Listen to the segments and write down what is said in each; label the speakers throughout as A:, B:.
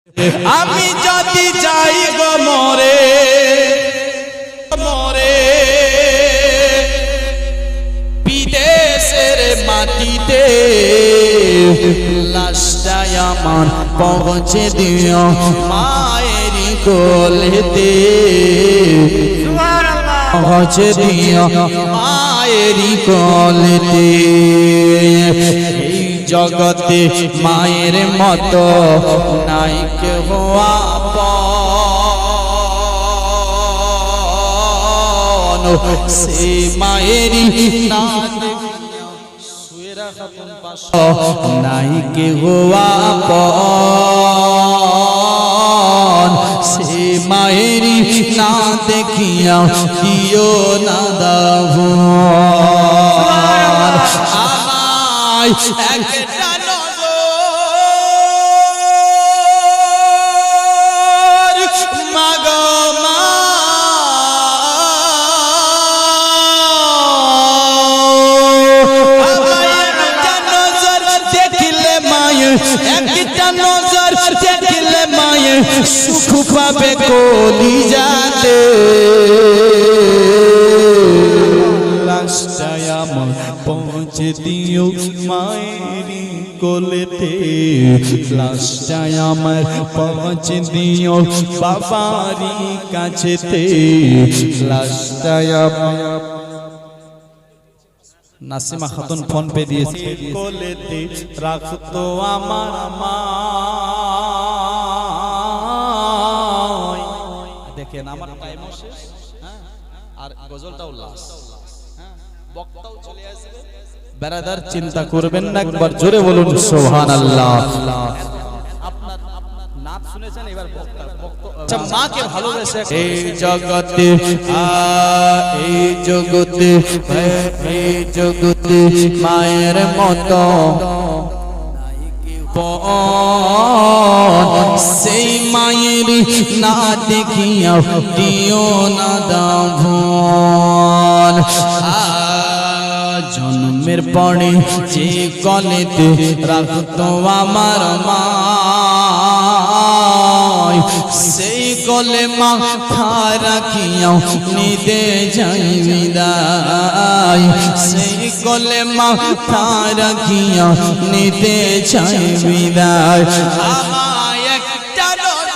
A: আমি যদি যাই গো মরে মরে বিদেশের মাটিতে, লাশটাই আমার পৌঁছে দিও মায়ের কোলেতে, পৌঁছে দিও মায়ের কোলেতে। জগতে মায়ের মতো নাই কেহ আপন, সে মায়েরই না নাই কেহ আপন, সে মায়েরই না দেখিয়া দিও না দাভন। আমায় একটা নজর মাগো মা, আমায় একটা নজর দেখিলে মায়ে, একটা নজর দেখিলে মায়ে সুখ পাবে কলিজাতে। লাশটাই আমার পৌঁছে দিও মায়েরি কোলেতে, লাশটাই আমার পৌঁছে দিও বাবারি কাছেতে, লাশটাই আমার। নাসিমা খাতুন ফোন পে দিয়েছে, কোলেতে রাখতো আমার মা। দেখেন আমার টাইমও শেষ, আর গজলটাও লাস্ট, বক্তাও চলে আসবে। বেরাদার চিন্তা করবেন না, একবার জোরে বলুন সুবহানাল্লাহ। আপনার নাত শুনেছেন, এবার বক্তা আচ্ছা মাকে ভালোবেসে এই জগতে এই জগতে এই জগতে মায়ের মতো সেই মায়ের না দেখিয়া দিও না দাভন। জন্মের পরে যে কলেতে রাখতো আমার মা, সেই কলে মাথা রাখিয়াও নিতে যাই বিদায়, সেই কলে মাথা রাখিয়াও নিতে যাই বিদায়। আমায় একটা নজর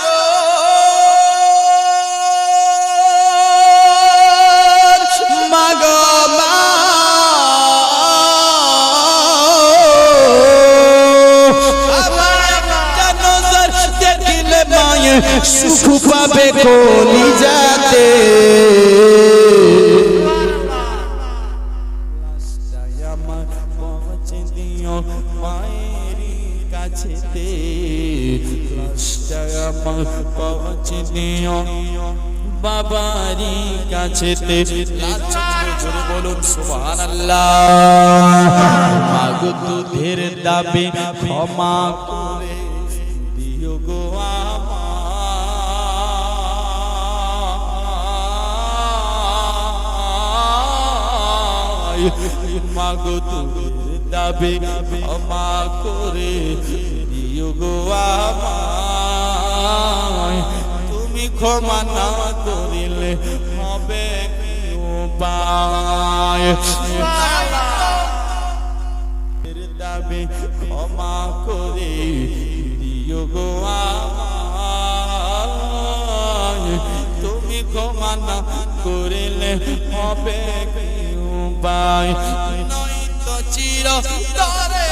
A: মাগো মা, সুখ পাবে কলিজাতে। লাশটাই আমার পৌঁছে দিও মায়েরি কাছেতে, লাশটাই আমার পৌঁছে দিও বাবারি কাছেতে। জোরে বলুন সুবহানাল্লাহ। মাগো দুধের দাবি ক্ষমা করে দিও গো মাগো তোর দাবি ক্ষমা করে দিও গো আমায়, তুমি ক্ষমা না করিলে হবে কি উপায়। দাবি ক্ষমা করে দিও গো আমায়, তুমি ক্ষমা না করিলে হবে কি উপায়। নয়তো চিরতরে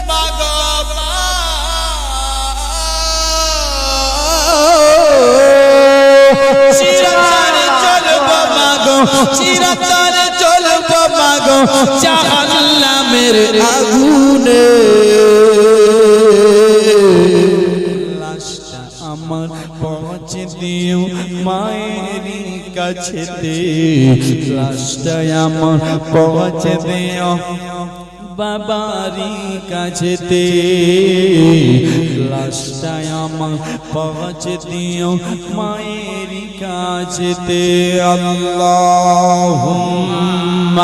A: মাগো মা, চিরতরে চলবো মাগো, চিরতরে চলবো মাগো জাহান্নামের আগুনে। লাশটা আমার পৌঁছে দিও মায়েরি কাছেতে, লাশটাই আমার পৌঁছে দিও বাবারি কাছেতে, লাশটাই আমার পৌঁছে দিও মায়েরি কাছেতে। আল্লাহুম্মা